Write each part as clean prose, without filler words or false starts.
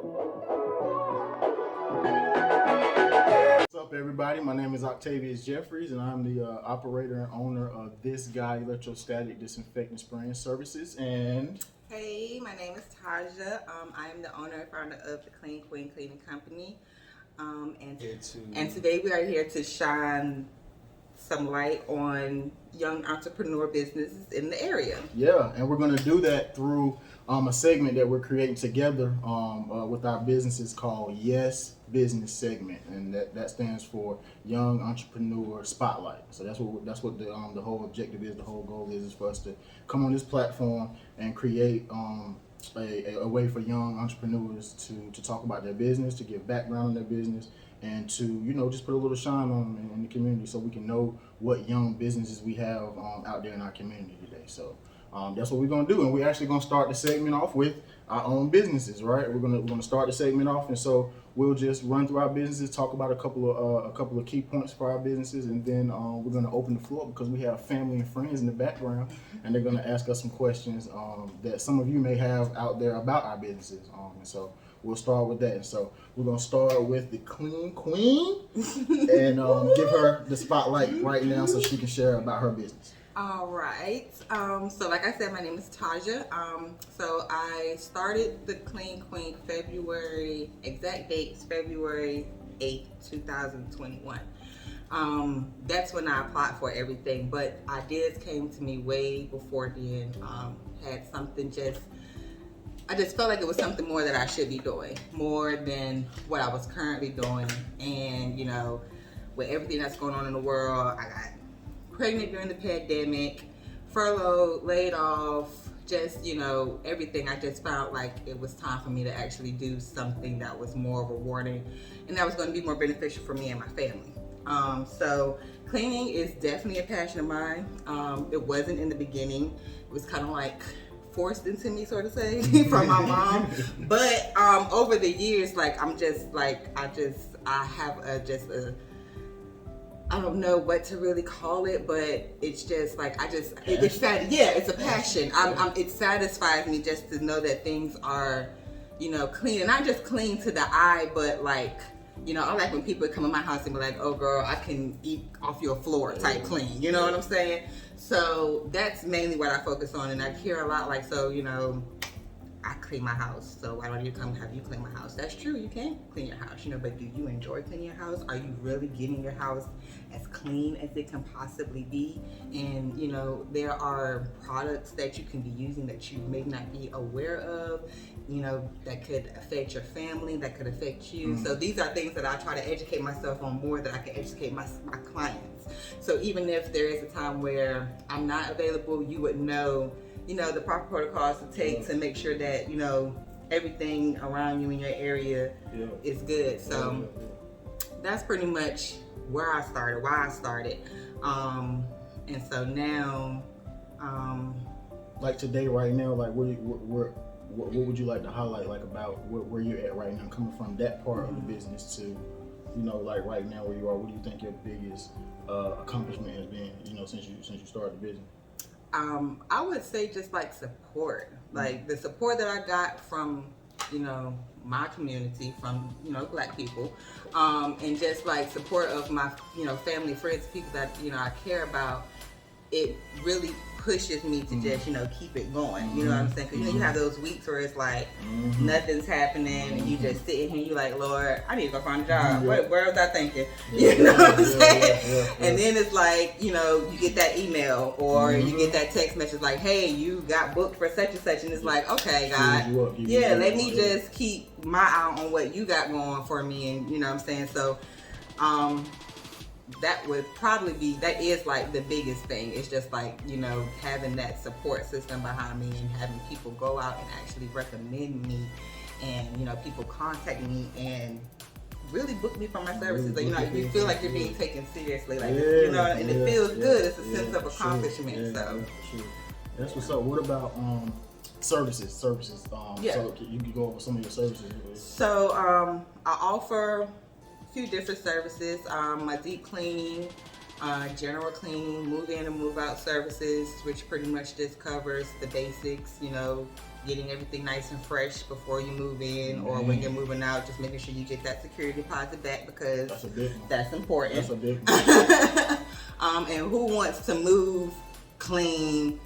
What's up, everybody? My name is Octavius Jeffries, and I'm the operator and owner of This Guy Electrostatic Disinfectant Spraying Services. And hey, my name is Taja. I am the owner and founder of the Clean Queen Cleaning Company. And today we are here to shine some light on young entrepreneur businesses in the area. yeah, and we're going to do that through a segment that we're creating together with our businesses called Y.E.S business segment, and that stands for Young Entrepreneur Spotlight. So that's what the whole objective is. The whole goal is for us to come on this platform and create a way for young entrepreneurs to talk about their business, to give background on their business, and to just put a little shine on them in the community, so we can know what young businesses we have out there in our community today. So that's what we're gonna do, and we're actually gonna start the segment off with our own businesses, right? We're gonna start the segment off, and so we'll just run through our businesses, talk about a couple of key points for our businesses, and then we're gonna open the floor because we have family and friends in the background, and they're gonna ask us some questions that some of you may have out there about our businesses, and so we'll start with that. And so we're gonna start with the Clean Queen and give her the spotlight right now so she can share about her business. All right. So like I said, my name is Taja. So I started the Clean Queen February 8th, 2021. That's when I applied for everything, but ideas came to me way before then. I just felt like it was something more that I should be doing, more than what I was currently doing. And with everything that's going on in the world, I got pregnant during the pandemic, furloughed, laid off, just everything. I just felt like it was time for me to actually do something that was more rewarding and that was going to be more beneficial for me and my family. So cleaning is definitely a passion of mine. It wasn't in the beginning. It was kind of like forced into me, sort of say, from my mom. But over the years, I don't know what to really call it, but it's just like it's a passion. It satisfies me just to know that things are, clean, and not just clean to the eye, but I like when people come in my house and be like, "Oh, girl, I can eat off your floor," type clean. You know what I'm saying? So that's mainly what I focus on, and I care a lot. I clean my house, so why don't you come have you clean my house? That's true, you can clean your house, but do you enjoy cleaning your house? Are you really getting your house as clean as it can possibly be? And there are products that you can be using that you may not be aware of, that could affect your family, that could affect you. Mm-hmm. So these are things that I try to educate myself on more than I can educate my clients. So even if there is a time where I'm not available, you would know the proper protocols to take to make sure that, everything around you in your area is good. So that's pretty much where I started, why I started. And so now, like today, right now, like what would you like to highlight, like about where you're at right now, coming from that part of the business to, like right now where you are? What do you think your biggest accomplishment has been, since you started the business? I would say just like support, like the support that I got from, my community, from, Black people, and just like support of my, family, friends, people that, I care about. It really pushes me to just, keep it going. You know what I'm saying? Because, you have those weeks where it's like nothing's happening and you just sitting here and you're like, Lord, I need to go find a job. Where was I thinking? You know what I'm saying? And then it's like, you get that email or you get that text message like, hey, you got booked for such and such. And it's like, okay, God, let me just keep my eye on what you got going for me. And you know what I'm saying? So, that would probably that is like the biggest thing. It's just like, having that support system behind me and having people go out and actually recommend me, and, people contact me and really book me for my services. You feel like you're being taken seriously, and it feels good. It's a sense of accomplishment. So that's what's up. What about services? So you can go over some of your services. So I offer few different services. My deep cleaning, general cleaning, move in and move out services, which pretty much just covers the basics, getting everything nice and fresh before you move in, or when you're moving out, just making sure you get that security deposit back, because That's a big one. that's important. That's a big one. And who wants to move, clean,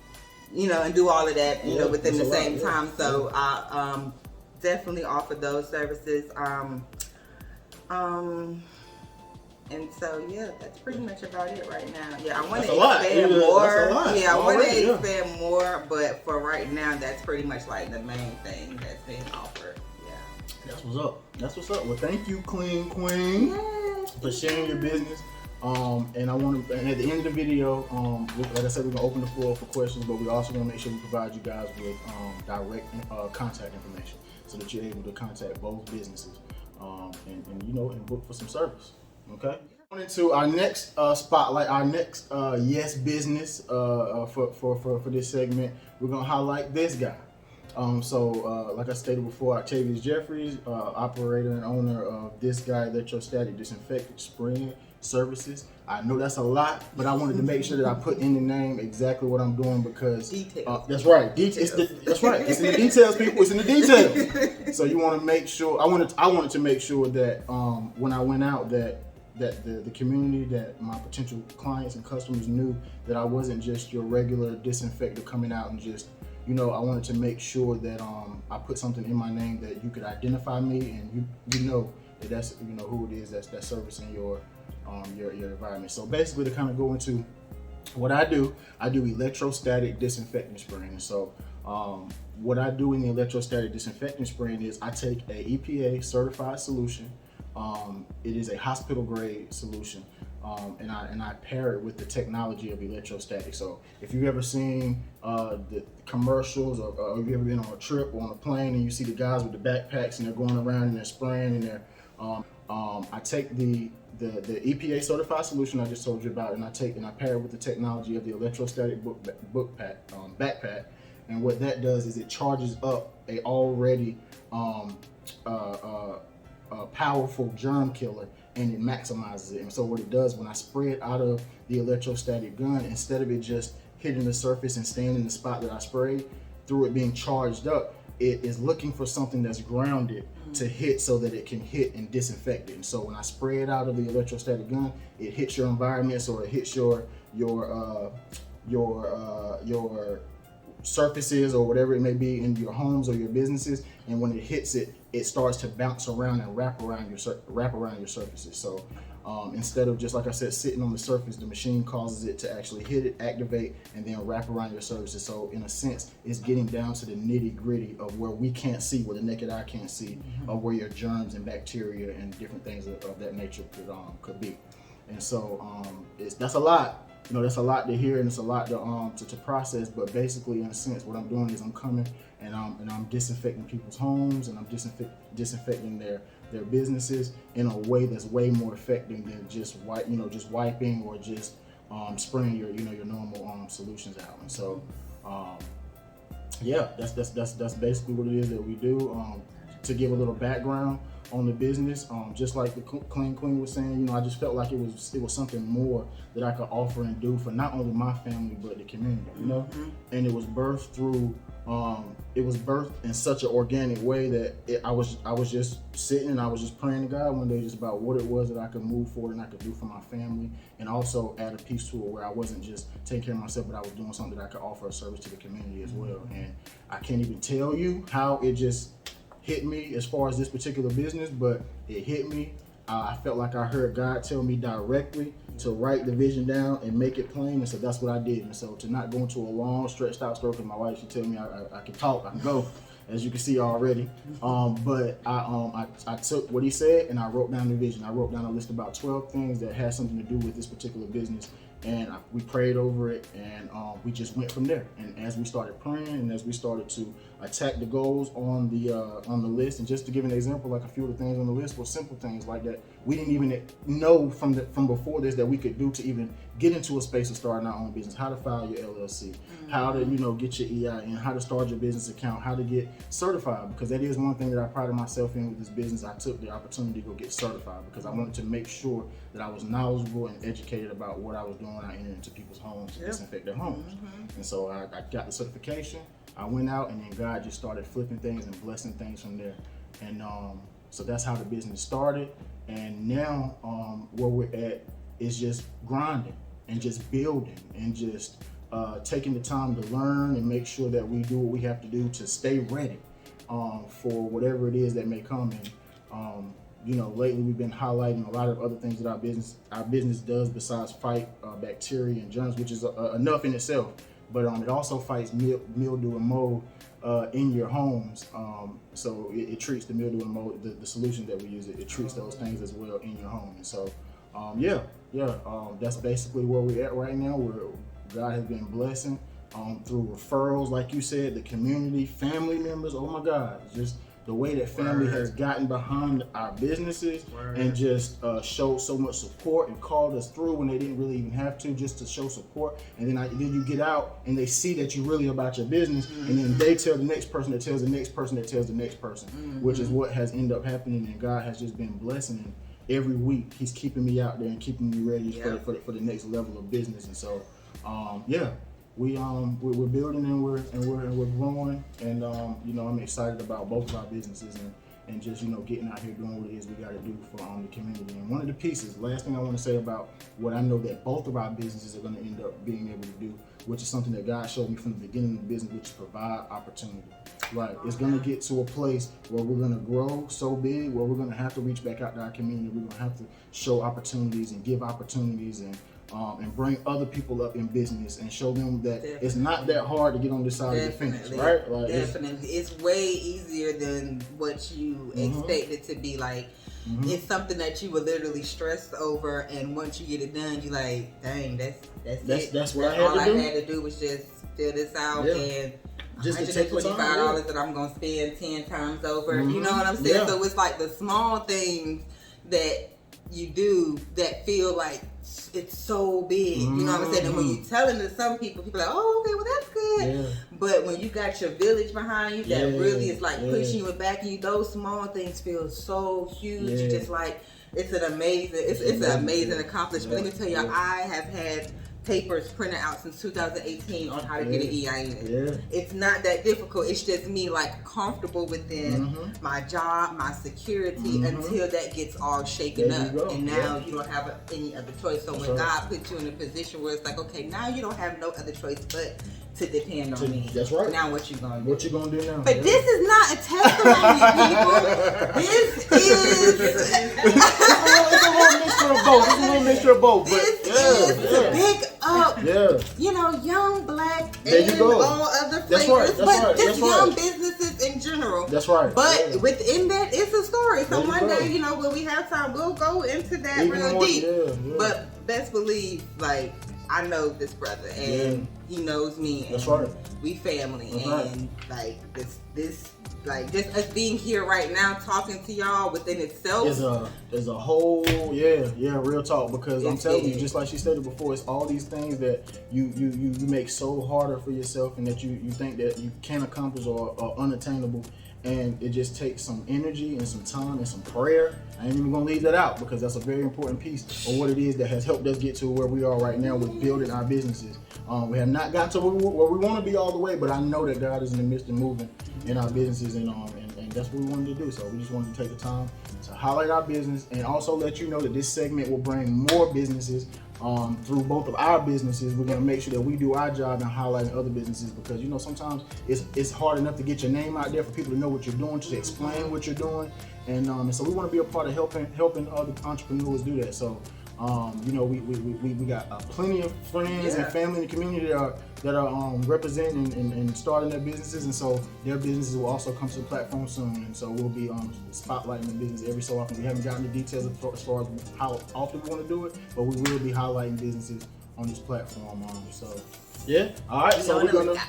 and do all of that, within the same time. So I definitely offer those services. And so that's pretty much about it right now. Yeah, I want to expand more. Yeah, I want to expand more, but for right now, that's pretty much like the main thing that's being offered. Yeah. That's what's up. That's what's up. Well, thank you, Clean Queen, for sharing your business. And I want to, and at the end of the video, like I said, we're gonna open the floor for questions, but we also want to make sure we provide you guys with direct contact information so that you're able to contact both businesses and book for some service. Okay. On into our next spotlight, our next Y.E.S business for this segment. We're gonna highlight this guy. Like I stated before, Octavius Jeffries, operator and owner of This Guy Electrostatic Disinfectant Spraying Services. I know that's a lot, but I wanted to make sure that I put in the name exactly what I'm doing, because details. That's right. That's right. It's in the details, people. It's in the details. So you want to make sure. I wanted to make sure that when I went out, that the community, that my potential clients and customers knew that I wasn't just your regular disinfector coming out and just, I wanted to make sure that I put something in my name that you could identify me, and you know that that's who it is that's servicing your environment. So basically, to kind of go into what I do electrostatic disinfectant spraying. So what I do in the electrostatic disinfectant spraying is I take a EPA certified solution. It is a hospital grade solution, and I pair it with the technology of electrostatic. So if you've ever seen the commercials, or if you've ever been on a trip or on a plane and you see the guys with the backpacks and they're going around and they're spraying and they're I take the EPA certified solution I just told you about, and I pair it with the technology of the electrostatic backpack. And what that does is it charges up a already powerful germ killer, and it maximizes it. And so what it does, when I spray it out of the electrostatic gun, instead of it just hitting the surface and staying in the spot that I sprayed, through it being charged up, it is looking for something that's grounded to hit, so that it can hit and disinfect it. And so when I spray it out of the electrostatic gun, it hits your environments, or it hits your surfaces or whatever it may be in your homes or your businesses. And when it hits it, it starts to bounce around and wrap around your surfaces. So instead of, just like I said, sitting on the surface, the machine causes it to actually hit it, activate, and then wrap around your surfaces. So in a sense, it's getting down to the nitty gritty of where we can't see, where the naked eye can't see, of where your germs and bacteria and different things of that nature could be. And so that's a lot. That's a lot to hear, and it's a lot to process. But basically, in a sense, what I'm doing is I'm coming and I'm disinfecting people's homes, and I'm disinfecting their businesses in a way that's way more effective than just wiping or just spraying your normal solutions out. And so that's basically what it is that we do. To give a little background on the business, just like the Clean Queen was saying, I just felt like it was something more that I could offer and do for not only my family but the community, And it was birthed through, in such an organic way that I was just sitting and I was just praying to God one day just about what it was that I could move forward and I could do for my family, and also add a piece to it where I wasn't just taking care of myself, but I was doing something that I could offer a service to the community as well. And I can't even tell you how it just hit me as far as this particular business, but it hit me. I felt like I heard God tell me directly to write the vision down and make it plain, and so that's what I did. And so to not go into a long, stretched out story, because my wife, she tell me I can talk, I can go, as you can see already. But I took what he said and I wrote down the vision. I wrote down a list of about 12 things that had something to do with this particular business. And we prayed over it, and we just went from there. And as we started praying, and as we started to attack the goals on the list, and just to give an example, like a few of the things on the list were simple things like that we didn't even know from before this that we could do to even get into a space of starting our own business. How to file your LLC, how to get your EIN, how to start your business account, how to get certified, because that is one thing that I prided myself in with this business. I took the opportunity to go get certified because I wanted to make sure that I was knowledgeable and educated about what I was doing. I entered into people's homes to disinfect their homes. And so I got the certification, I went out, and then God just started flipping things and blessing things from there. And so that's how the business started. And now where we're at is just grinding and just building and just taking the time to learn and make sure that we do what we have to do to stay ready for whatever it is that may come. And lately we've been highlighting a lot of other things that our business does besides fight bacteria and germs, which is enough in itself. But it also fights mildew and mold in your homes. So it treats the mildew and mold, the solution that we use, it treats those things as well in your home. And so, that's basically where we're at right now, where God has been blessing through referrals, like you said, the community, family members. Oh my God, just the way that family has gotten behind our businesses and just showed so much support and called us through when they didn't really even have to, just to show support. And then you get out and they see that you're really about your business, and then they tell the next person that tells the next person that tells the next person, which is what has ended up happening. And God has just been blessing, and every week He's keeping me out there and keeping me ready for the next level of business. And so, we're building and we're growing, and I'm excited about both of our businesses and just getting out here doing what it is we got to do for the community. And one of the pieces, last thing I want to say about what I know that both of our businesses are going to end up being able to do, which is something that God showed me from the beginning of the business, which is provide opportunity. Right, it's going to get to a place where we're going to grow so big, where we're going to have to reach back out to our community. We're going to have to show opportunities and give opportunities and bring other people up in business and show them that it's not that hard to get on this side of the fence, right? Like, definitely. It's way easier than what you expect it to be. Like, it's something that you were literally stressed over, and once you get it done, you're like, dang, that's it. That's what all I I had to do was just fill this out and just to take the time, $125 that I'm gonna spend 10 times over. You know what I'm saying? So it's like the small things that you do that feel like it's so big, you know what I'm saying? And when you tell it to some people are like, oh, okay, well that's good. But when you got your village behind you that really is like pushing you and backing you, those small things feel so huge. You just like, it's an amazing accomplishment. Let me tell you, I have had papers printed out since 2018 on how to get an EIN. It's not that difficult. It's just me like comfortable within my job, my security until that gets all shaken up. And now you don't have any other choice. So when God puts you in a position where it's like, okay, now you don't have no other choice but to depend on me. That's right. Now what you gonna do? What you gonna do now? But this is not a testimony, people. This is it's a little mixture of both. This is a big up. Young black and all other flavors. Just young businesses in general. That's right. But within that, it's a story. So one day, when we have time, we'll go into that real deep. But best believe, like, I know this brother and he knows me. And that's right. We family. And like this like just us being here right now talking to y'all within itself is a whole real talk, because I'm telling you, just like she stated before, it's all these things that you make so harder for yourself and that you think that you can't accomplish or are unattainable. And it just takes some energy and some time and some prayer. I ain't even gonna leave that out, because that's a very important piece of what it is that has helped us get to where we are right now with building our businesses. We have not gotten to where we want to be all the way, but I know that God is in the midst of moving in our businesses, and that's what we wanted to do. So we just wanted to take the time to highlight our business and also let you know that this segment will bring more businesses through both of our businesses. We're gonna make sure that we do our job in highlighting other businesses, because sometimes it's hard enough to get your name out there for people to know what you're doing, to explain what you're doing, and so we want to be a part of helping other entrepreneurs do that. So we got plenty of friends and family in the community that are representing and starting their businesses, and so their businesses will also come to the platform soon. And so we'll be spotlighting the business every so often. We haven't gotten the details as far as how often we want to do it, but we will be highlighting businesses on this platform. All right. So we're gonna.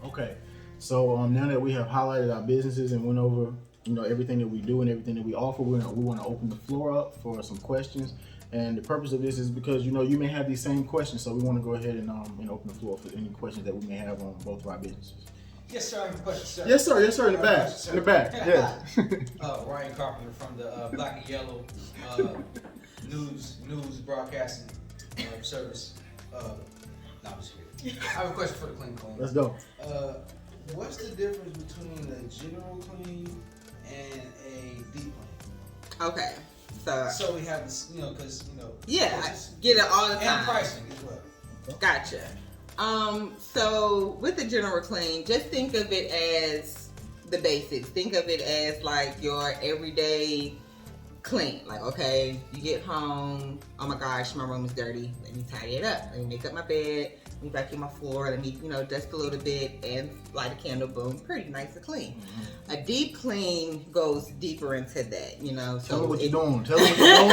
Okay. So now that we have highlighted our businesses and went over everything that we do and everything that we offer, we want to open the floor up for some questions. And the purpose of this is because you may have these same questions, so we want to go ahead and open the floor for any questions that we may have on both of our businesses. Yes, sir. I have a question, sir. Yes, sir. In the back. In the back. Yes. Ryan Carpenter from the Black and Yellow news broadcasting service. No, I'm just kidding. I have a question for the clean clean. Let's go. What's the difference between a general clean and a deep clean? Okay, So we have this, because yeah, I get it all the time. and pricing as well. Gotcha. So with the general clean, just think of it as the basics. Think of it as like your everyday clean. Like, okay, you get home, oh my gosh, my room is dirty. Let me tidy it up. Let me make up my bed. Let me vacuum my floor. Let me, dust a little bit and light a candle. Boom, pretty nice and clean. Mm-hmm. A deep clean goes deeper into that, So tell me what you're doing. Tell me what you're doing.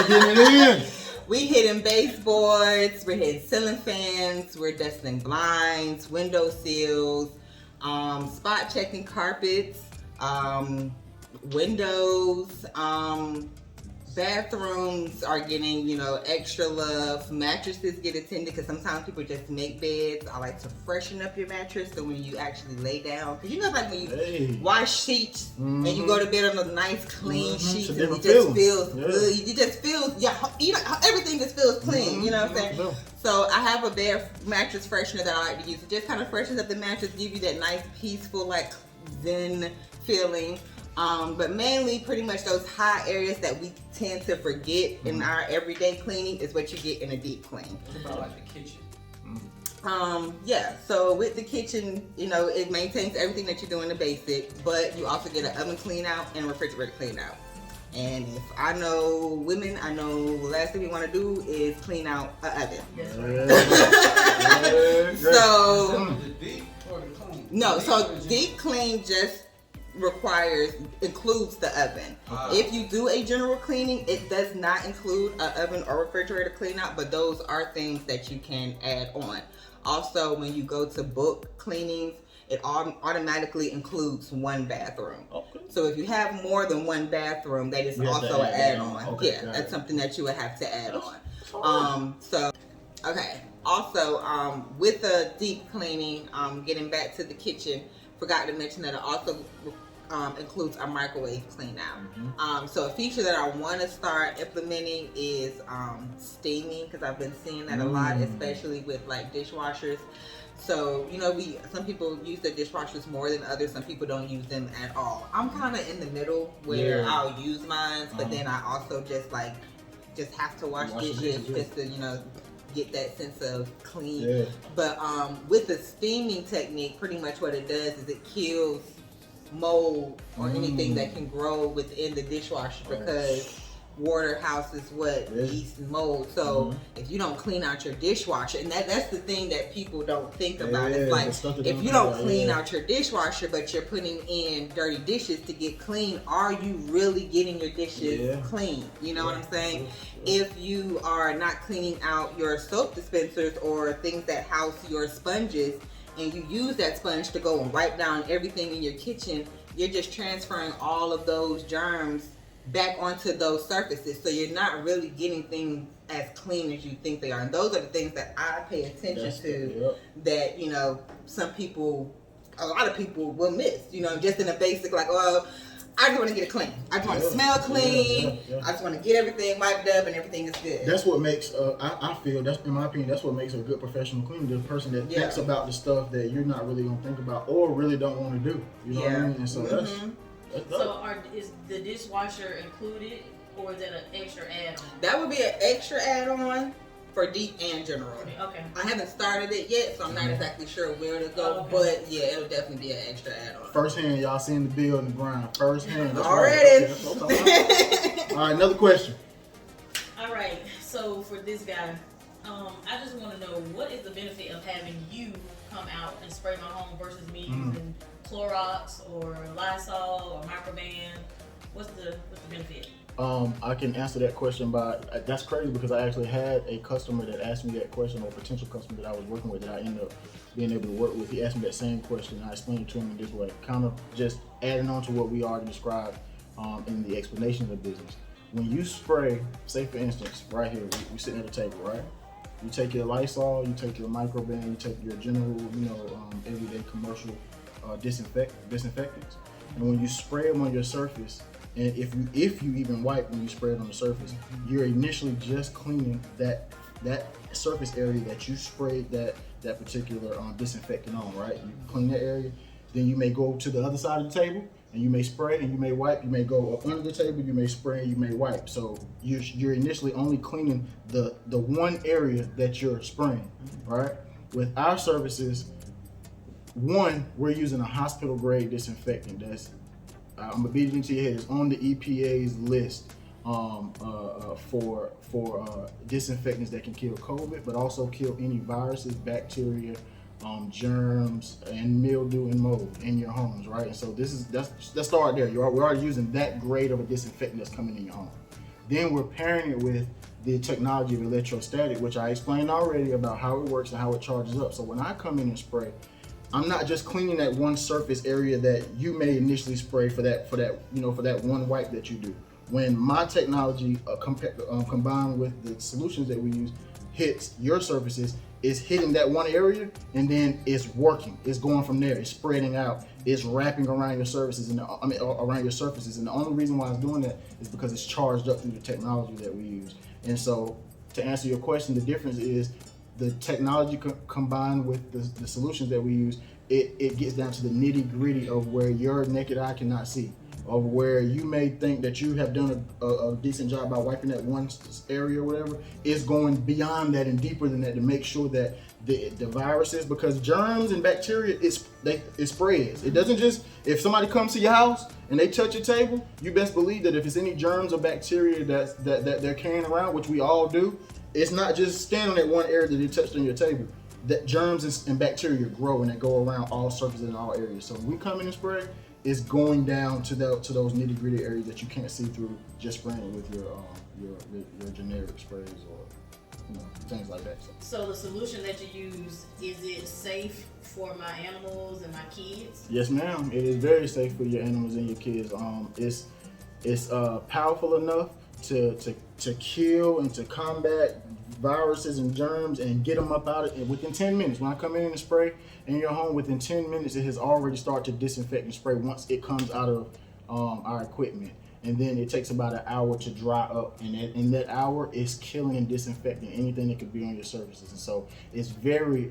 You're getting it in. We hitting baseboards, we're hitting ceiling fans, we're dusting blinds, window sills, spot checking carpets, windows, bathrooms are getting, extra love. Mattresses get attended because sometimes people just make beds. I like to freshen up your mattress so when you actually lay down, because like when you wash sheets and you go to bed on a nice clean sheet and it just feels good. You just feel, everything just feels clean. You know what I'm saying? So I have a bed mattress freshener that I like to use. It just kind of freshens up the mattress, give you that nice peaceful like zen feeling. But mainly pretty much those high areas that we tend to forget in our everyday cleaning is what you get in a deep clean. What about like the kitchen? Yeah, so with the kitchen, it maintains everything that you do in the basic, but you also get an oven clean out and a refrigerator clean out. And if I know women, I know the last thing we want to do is clean out an oven. So, The deep or the clean? No, so deep clean just includes the oven. If you do a general cleaning, it does not include an oven or refrigerator clean out, but those are things that you can add on. Also, when you go to book cleanings, it automatically includes one bathroom. Okay. So if you have more than one bathroom, that is also an add-on. Okay, that's something that you would have to add on. Also, with the deep cleaning, getting back to the kitchen, forgot to mention that it also includes a microwave clean out. So a feature that I want to start implementing is steaming, because I've been seeing that a lot, especially with like dishwashers. So, some people use their dishwashers more than others. Some people don't use them at all. I'm kind of in the middle where I'll use mine, but then I also just have to wash dishes just to, get that sense of clean. Yeah. But with the steaming technique, pretty much what it does is it kills mold or anything that can grow within the dishwasher, because water houses yeast and mold. So if you don't clean out your dishwasher, and that's the thing that people don't think about. It's like, if you don't clean out your dishwasher, but you're putting in dirty dishes to get clean, are you really getting your dishes clean? You know what I'm saying? If you are not cleaning out your soap dispensers or things that house your sponges, and you use that sponge to go and wipe down everything in your kitchen, you're just transferring all of those germs back onto those surfaces. So you're not really getting things as clean as you think they are. And those are the things that I pay attention to that, a lot of people will miss, just in a basic, like, I just want to get it clean. I just want to smell clean. I just want to get everything wiped up and everything is good. That's what makes, I feel, that's in my opinion, that's what makes a good professional cleaner. The person that thinks about the stuff that you're not really going to think about or really don't want to do. You know what I mean? And so that's is the dishwasher included, or is that an extra add-on? That would be an extra add-on for deep and general. Okay. I haven't started it yet, so I'm not exactly sure where to go, but it'll definitely be an extra add-on. First hand, y'all seeing the bill in the ground. First hand. Already. Okay. All right, another question. All right, so for this guy, I just want to know, what is the benefit of having you come out and spray my home versus me using Clorox or Lysol or Microban? What's the benefit? I can answer that question by, that's crazy because I actually had a customer that asked me that question, or a potential customer that I was working with that I ended up being able to work with. He asked me that same question, and I explained it to him in this way, kind of just adding on to what we already described in the explanation of the business. When you spray, say for instance, right here, we sitting at a table, right? You take your Lysol, you take your Microban, you take your general, everyday commercial disinfectants, and when you spray them on your surface, and if you even wipe when you spray it on the surface, you're initially just cleaning that that surface area that you sprayed that particular disinfectant on, right? You clean that area, then you may go to the other side of the table and you may spray and you may wipe. You may go up under the table, you may spray and you may wipe. So you're initially only cleaning the one area that you're spraying, right? With our services, one, we're using a hospital grade disinfectant that's I'm gonna beat it into your head. It's on the EPA's list for disinfectants that can kill COVID, but also kill any viruses, bacteria, germs, and mildew and mold in your homes, right? And so let's start there. We're already using that grade of a disinfectant that's coming in your home. Then we're pairing it with the technology of electrostatic, which I explained already about how it works and how it charges up. So when I come in and spray, I'm not just cleaning that one surface area that you may initially spray for that one wipe that you do. When my technology combined with the solutions that we use hits your surfaces, it's hitting that one area and then it's working. It's going from there. It's spreading out. It's wrapping around your surfaces around your surfaces. And the only reason why it's doing that is because it's charged up through the technology that we use. And so, to answer your question, the difference is the technology combined with the solutions that we use. It gets down to the nitty gritty of where your naked eye cannot see, of where you may think that you have done a decent job by wiping that one area or whatever. It's going beyond that and deeper than that to make sure that the viruses, because germs and bacteria, it spreads. It doesn't just, if somebody comes to your house and they touch your table, you best believe that if it's any germs or bacteria that they're carrying around, which we all do, it's not just standing on that one area that they touched on your table. That germs and bacteria grow and they go around all surfaces in all areas. So when we come in and spray, it's going down to those nitty gritty areas that you can't see through just spraying it with your generic sprays or things like that. So the solution that you use, is it safe for my animals and my kids? Yes, ma'am. It is very safe for your animals and your kids. It's powerful enough to kill and to combat viruses and germs and get them up out of it within 10 minutes. When I come in and spray in your home, within 10 minutes, it has already started to disinfect and spray once it comes out of our equipment. And then it takes about an hour to dry up, and in that hour, it's killing and disinfecting anything that could be on your surfaces. And so it's very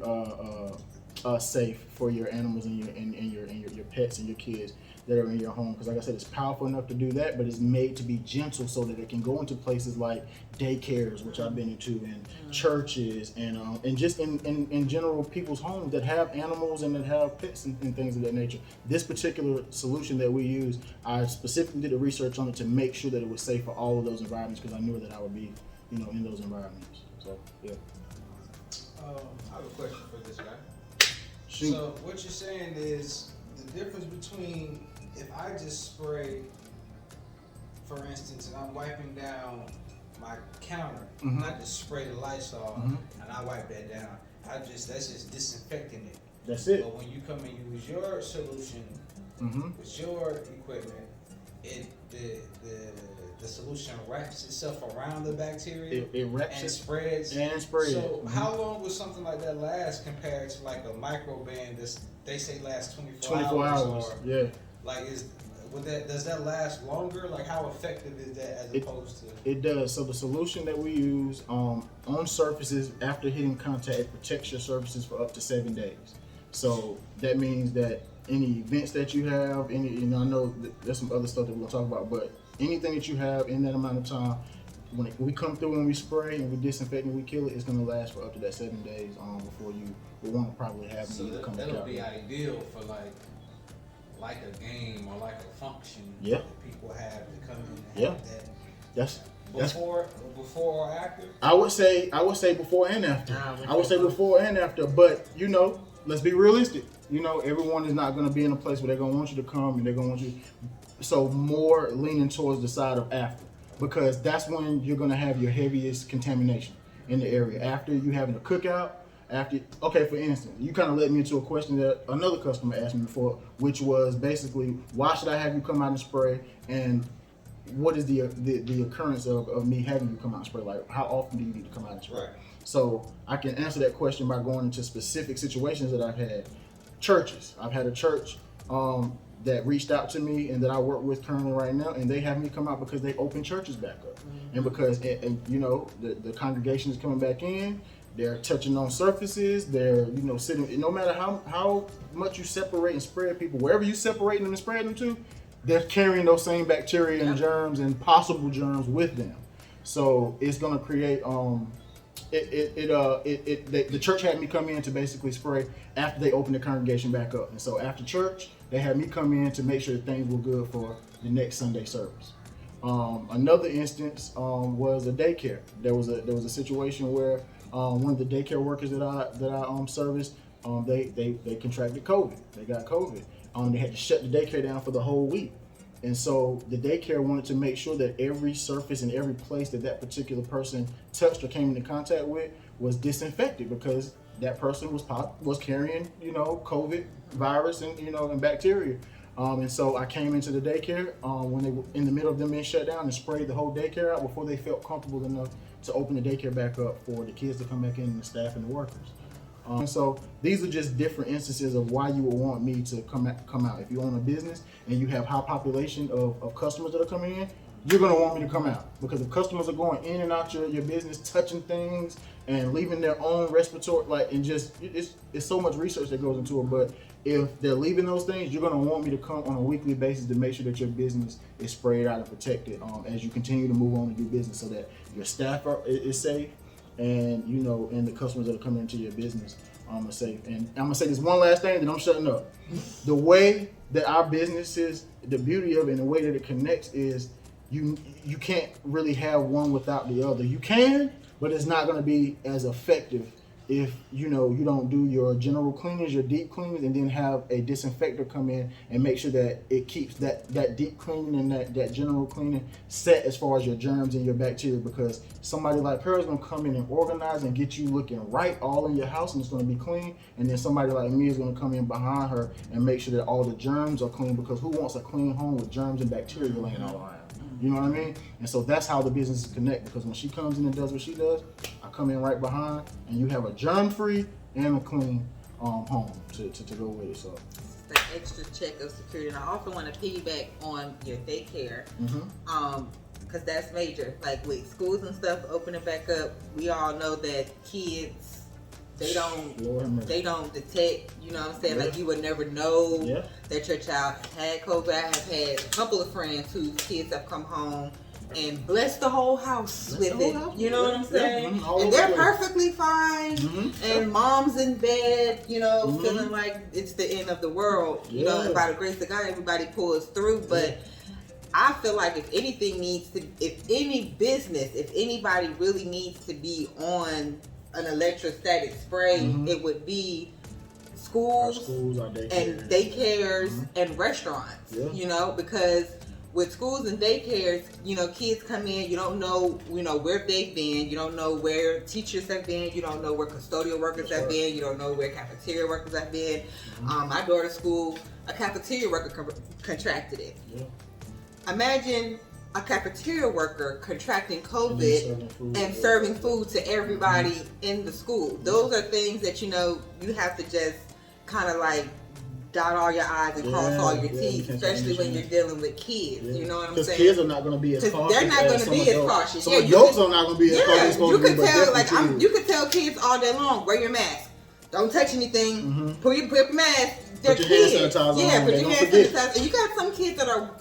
safe for your animals and your pets and your kids that are in your home, because like I said, it's powerful enough to do that, but it's made to be gentle so that it can go into places like daycares, which I've been into, and churches, and just in general people's homes that have animals and that have pets and things of that nature. This particular solution that we use, I specifically did the research on it to make sure that it was safe for all of those environments, because I knew that I would be in those environments. So yeah. I have a question for this guy. Shoot. So what you're saying is the difference between if I just spray, for instance, and I'm wiping down my counter, I just spray the Lysol and I wipe that down. That's just disinfecting it. That's it. But when you come and use your solution with your equipment, the solution wraps itself around the bacteria. It wraps and it spreads. and spreads. So how long would something like that last compared to like a microban they say lasts 24 hours? Or, yeah. Like does that last longer? Like how effective is that as opposed to? It does. So the solution that we use on surfaces after hitting contact, it protects your surfaces for up to 7 days. So that means that any events that you have, I know there's some other stuff that we're gonna talk about, but anything that you have in that amount of time, when we come through and we spray and we disinfect and we kill it, it's gonna last for up to that 7 days before you will want to probably have So it come back that'll out. be ideal for like a game or like a function Yeah. that people have to come in and Yeah. have that. That's Before or after? I would say before and after. I would say before and after, but let's be realistic. Everyone is not going to be in a place where they're going to want you to come and they're going to want you. So more leaning towards the side of after, because that's when you're going to have your heaviest contamination in the area. After you having a cookout, for instance, you kind of led me into a question that another customer asked me before, which was basically, why should I have you come out and spray, and what is the occurrence of me having you come out and spray? Like, how often do you need to come out and spray? Right. So I can answer that question by going into specific situations that I've had. Churches. I've had a church that reached out to me and that I work with currently right now, and they have me come out because they open churches back up, and because you know the congregation is coming back in. They're touching on surfaces. They're, you know, sitting. No matter how much you separate and spread people, wherever you separate them and spread them to, they're carrying those same bacteria and germs and possible germs with them. So it's gonna create the church had me come in to basically spray after they opened the congregation back up, and so after church they had me come in to make sure that things were good for the next Sunday service. Another instance was a daycare. There was a situation where one of the daycare workers that I serviced, they contracted COVID. They got COVID. They had to shut the daycare down for the whole week. And so the daycare wanted to make sure that every surface and every place that particular person touched or came into contact with was disinfected, because that person was carrying, you know, COVID virus and, you know, and bacteria. And so I came into the daycare when they were in the middle of them being shut down and sprayed the whole daycare out before they felt comfortable enough to open the daycare back up for the kids to come back in, and the staff and the workers. And so these are just different instances of why you would want me to come out. If you own a business and you have high population of customers that are coming in, you're gonna want me to come out, because if customers are going in and out your business, touching things and leaving their own respiratory, and just it's so much research that goes into it. But if they're leaving those things, you're gonna want me to come on a weekly basis to make sure that your business is sprayed out and protected as you continue to move on and do business, so that your staff is safe, and you know, and the customers that are coming into your business are safe. And I'm gonna say this one last thing, then I'm shutting up. The way that our business is, the beauty of it and the way that it connects is you can't really have one without the other. You can, but it's not gonna be as effective if you don't do your general cleaners, your deep cleaners, and then have a disinfector come in and make sure that it keeps that deep cleaning and that general cleaning set as far as your germs and your bacteria, because somebody like her is going to come in and organize and get you looking right all in your house, and it's going to be clean. And then somebody like me is going to come in behind her and make sure that all the germs are clean, because who wants a clean home with germs and bacteria laying all around? You know what I mean? And so that's how the businesses connect, because when she comes in and does what she does, I come in right behind, and you have a germ-free and a clean home to go with it. So the extra check of security. And I also want to piggyback on your daycare, because that's major. Like with schools and stuff opening back up, we all know that kids, they don't detect, you know what I'm saying? Yeah. Like you would never know that your child had COVID. I have had a couple of friends whose kids have come home and blessed the whole house with it. You know what I'm saying? And they're perfectly fine. And mom's in bed, you know, feeling like it's the end of the world. You know, and by the grace of God, everybody pulls through. But I feel like if any business, if anybody really needs to be on an electrostatic spray, it would be schools our daycares. And daycares and restaurants. You know, because with schools and daycares, you know, kids come in, you don't know, where they've been, you don't know where teachers have been, you don't know where custodial workers have been, you don't know where cafeteria workers have been. My daughter's school, a cafeteria worker contracted it. Imagine a cafeteria worker contracting COVID and serving food to everybody in the school. Those are things that, you know, you have to just kind of like dot all your I's and cross all your T's, especially when you're dealing with kids. You know what I'm saying? Because kids are not going to be as cautious. They're not going to be as cautious. So adults are not going to be as cautious. You can tell, you can tell kids all day long, wear your mask. Don't touch anything. Put your mask. They're put your kids. hand sanitizer on. Put your hand sanitizer. And you got some kids that are,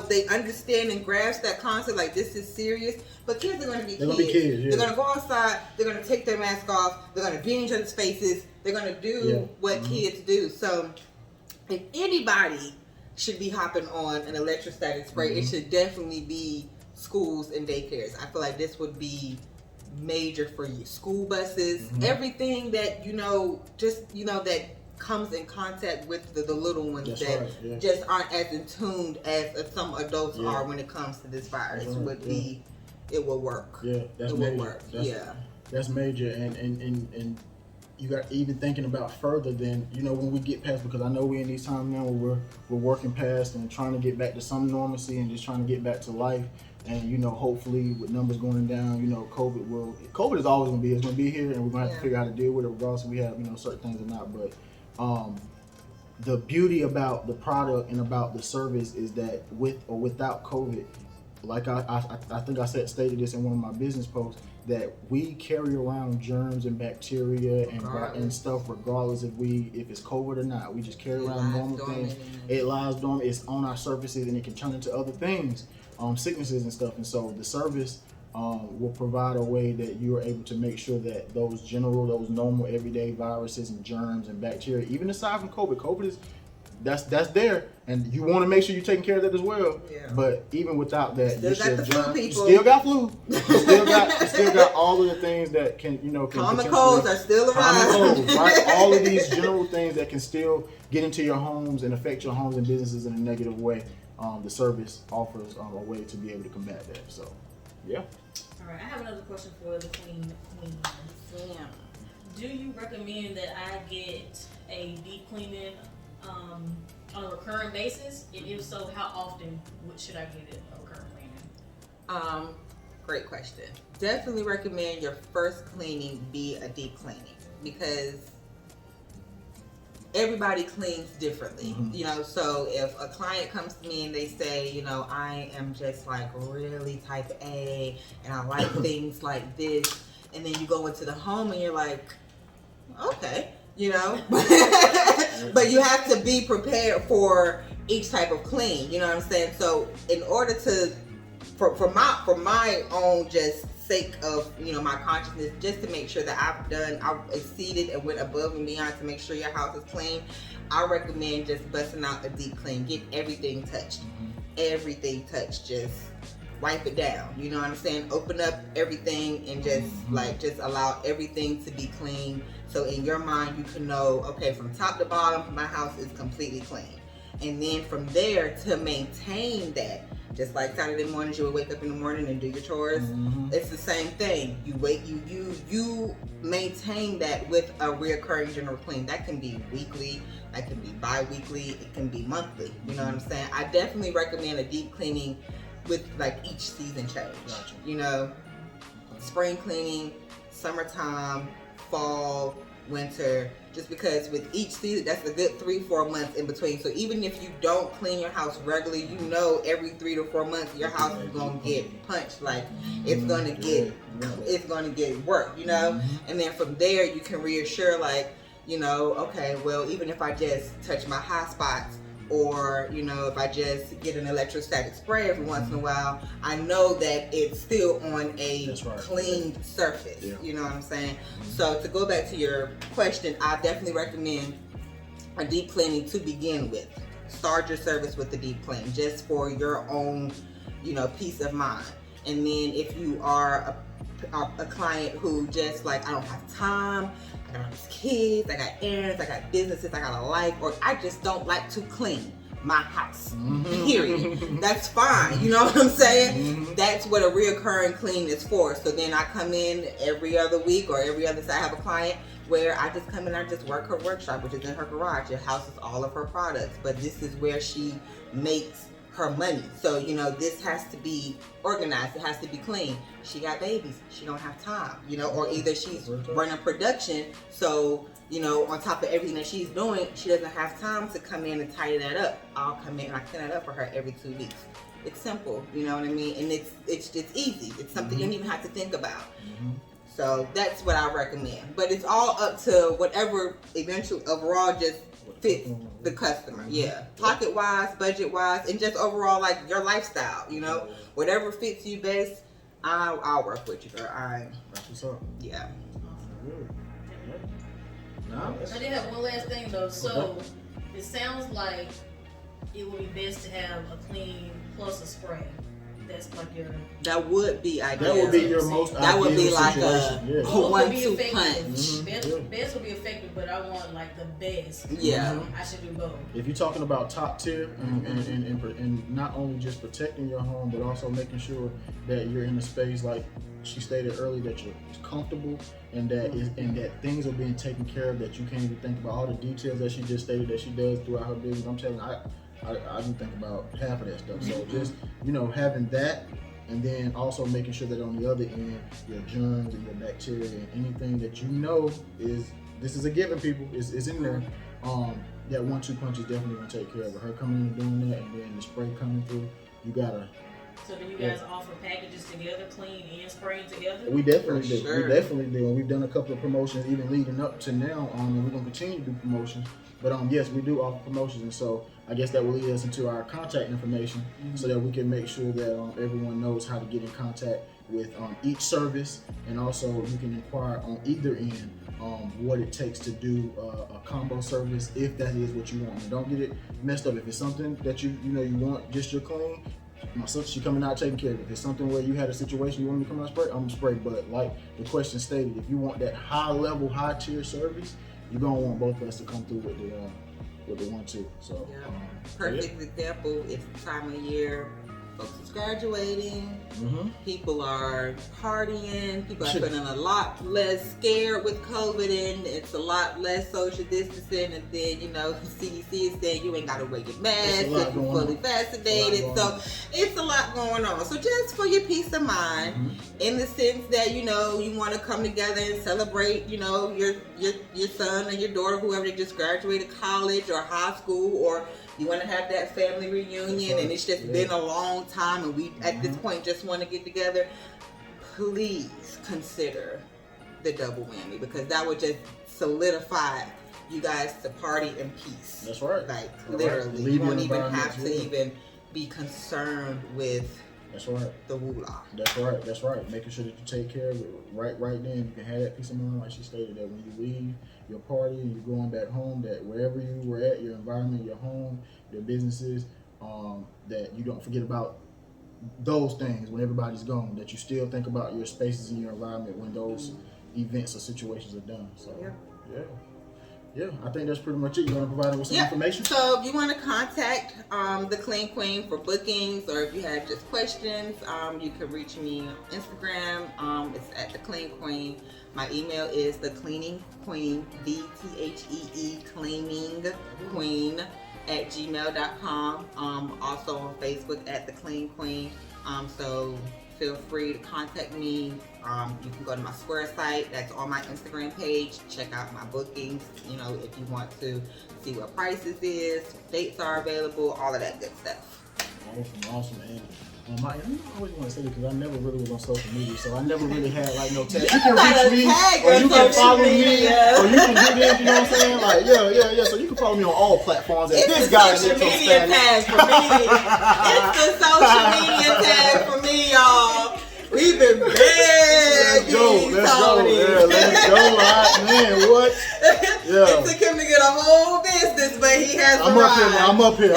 they understand and grasp that concept, like this is serious. But kids are going to be kids. They're going to go outside. They're going to take their mask off. They're going to be in each other's faces. They're going to do what kids do. So if anybody should be hopping on an electrostatic spray, it should definitely be schools and daycares. I feel like this would be major for you. School buses, everything that, that comes in contact with the little ones just aren't as in tuned as some adults are when it comes to this virus. It will work. That's it major. Will work. That's major. And you got even thinking about further than, when we get past, because I know we're in these times now where we're working past and trying to get back to some normalcy and just trying to get back to life. And, hopefully with numbers going down, COVID is always going to be here, and we're going to have to figure out how to deal with it regardless if we have, certain things or not. But the beauty about the product and about the service is that with or without COVID, like I think I stated this in one of my business posts, that we carry around germs and bacteria and stuff regardless if it's COVID or not. We just carry around normal things. It lies dormant. It's on our surfaces and it can turn into other things, sicknesses and stuff. And so the service will provide a way that you are able to make sure that those normal everyday viruses and germs and bacteria, even aside from COVID is that's there, and you want to make sure you're taking care of that as well. Yeah. But even without that, you still got flu. You still got all of the things that can common colds are still around. Common colds, right? All of these general things that can still get into your homes and affect your homes and businesses in a negative way. The service offers a way to be able to combat that. So, yeah. All right, I have another question for the queen. Yeah. Do you recommend that I get a deep cleaning on a recurring basis? And if so, how often should I get a recurring cleaning? Great question. Definitely recommend your first cleaning be a deep cleaning, because everybody cleans differently. Mm-hmm. So if a client comes to me and they say, I am just like really type A and I like things like this, and then you go into the home and you're like, okay, but you have to be prepared for each type of clean, you know what I'm saying? So in order to, for my own just sake of my consciousness, just to make sure that I've exceeded and went above and beyond to make sure your house is clean, I recommend just busting out a deep clean. Get everything touched. Everything touched. Just wipe it down. You know what I'm saying? Open up everything and just allow everything to be clean. So in your mind, you can know, okay, from top to bottom, my house is completely clean. And then from there, to maintain that, just like Saturday mornings, you would wake up in the morning and do your chores. It's the same thing. You maintain that with a reoccurring general clean. That can be weekly, that can be bi-weekly, it can be monthly. You know what I'm saying? I definitely recommend a deep cleaning with like each season change. Gotcha. Spring cleaning, summertime, fall, winter, just because with each season, that's a good 3-4 months in between. So even if you don't clean your house regularly, every 3 to 4 months your house is gonna get punched, like it's gonna get work, and then from there you can reassure, like, okay, well, even if I just touch my high spots, or if I just get an electrostatic spray every once in a while, I know that it's still on a clean surface. You know what I'm saying? So to go back to your question, I definitely recommend a deep cleaning to begin with. Start your service with the deep clean, just for your own, peace of mind. And then if you are a client who just like, I don't have time, I got these kids, I got errands, I got businesses, I got a life, or I just don't like to clean my house, period. That's fine, you know what I'm saying? That's what a reoccurring clean is for. So then I come in every other week or every other, I have a client where I just come in, I just work her workshop, which is in her garage. It houses all of her products, but this is where she makes her money. So, this has to be organized. It has to be clean. She got babies. She don't have time, or either she's running production. So, on top of everything that she's doing, she doesn't have time to come in and tidy that up. I'll come in and I clean that up for her every 2 weeks. It's simple, you know what I mean? And it's easy. It's something you don't even have to think about. So that's what I recommend. But it's all up to whatever eventually overall just fits the customer. Yeah. Pocket wise, budget wise, and just overall like your lifestyle, whatever fits you best, I'll work with you, girl. That's what's up. Yeah. I did have one last thing though. So it sounds like it would be best to have a clean plus a spray. That's like your. That would be ideal. That would be your most ideal. That would be like situation. a 1-2 punch. Best would be effective, but I want like the best. Yeah. I should do both. If you're talking about top tier and not only just protecting your home, but also making sure that you're in a space like she stated earlier, that you're comfortable and that things are being taken care of, that you can't even think about all the details that she just stated that she does throughout her business. I'm telling you, I didn't think about half of that stuff. So just, having that, and then also making sure that on the other end, your germs and your bacteria and anything that this is a given, people, is in there. that 1-2 punch is definitely gonna take care of it. Her coming in and doing that, and then the spray coming through, you gotta. So do you guys offer packages together, clean and spraying together? We definitely For do. sure. We definitely do. And we've done a couple of promotions even leading up to now. And we're gonna continue to do promotions. But yes, we do offer promotions, and so I guess that will lead us into our contact information, so that we can make sure that everyone knows how to get in contact with each service, and also you can inquire on either end what it takes to do a combo service if that is what you want. And don't get it messed up. If it's something that you want just your clean, my sister, she coming out taking care of it. If it's something where you had a situation you want me to come out spray, I'm gonna spray. But like the question stated, if you want that high level, high tier service, you're gonna want both of us to come through with the 1-2. So Yeah. Perfect example. It's the time of year. Folks is graduating. People are partying. People are feeling a lot less scared with COVID, and it's a lot less social distancing. And then the CDC is saying you ain't got to wear your mask if you're fully vaccinated. So it's a lot going on. So just for your peace of mind, in the sense that you want to come together and celebrate, your son or your daughter, whoever just graduated college or high school, or you want to have that family reunion, and it's just been a long time, and we at this point just want to get together. Please consider the double whammy, because that would just solidify you guys to party in peace. That's right. Like literally, you won't even have to even be concerned with. That's right. The moolah. That's right. That's right. Making sure that you take care of it right then. You can have that peace of mind, like she stated, that when you leave your party and you're going back home, that wherever you were at, your environment, your home, your businesses, that you don't forget about those things when everybody's gone. That you still think about your spaces in your environment when those events or situations are done. So yeah, I think that's pretty much it. You want to provide us with some information? So if you want to contact the Clean Queen for bookings, or if you have just questions, you can reach me on Instagram. It's at the Clean Queen. My email is the Cleaning Queen, DTHEE Cleaning Queen @gmail.com. Also on Facebook at the Clean Queen. So feel free to contact me. You can go to my Square site that's on my Instagram page. Check out my bookings. If you want to see what prices is, dates are available, all of that good stuff. Awesome. And I always want to say this because I never really was on social media, so I never really had no tag. You can reach me, or you can follow me, or you can do this. You know what I'm saying? Like, yeah. So you can follow me on all platforms. It's this the guy social media tag for me. It's the social media tag for me, y'all. We've been begging Let's go. Yeah, let's go. All right, man. What? Yeah. It took him to get a whole business, but he has I'm up here.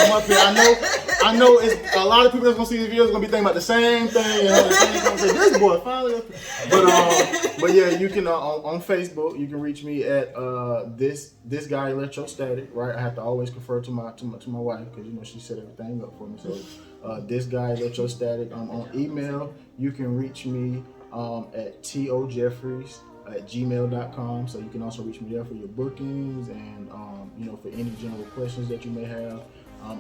I know it's a lot of people that's gonna see these videos gonna be thinking about the same thing and have the same conversation. This boy finally up here. But yeah, you can on Facebook you can reach me at this guy Electrostatic, right? I have to always refer to my wife because she set everything up for me. So this guy Electrostatic. On email you can reach me at tojeffries@gmail.com. So you can also reach me there for your bookings and for any general questions that you may have.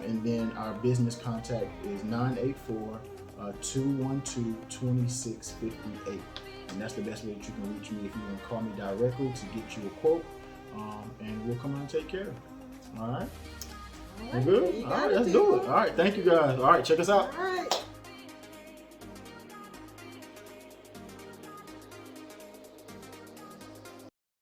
And then our business contact is 984-212-2658. And that's the best way that you can reach me if you want to call me directly to get you a quote. And we'll come out and take care of it. All right? We're good? All right, let's do it. All right, thank you guys. All right, check us out. All right.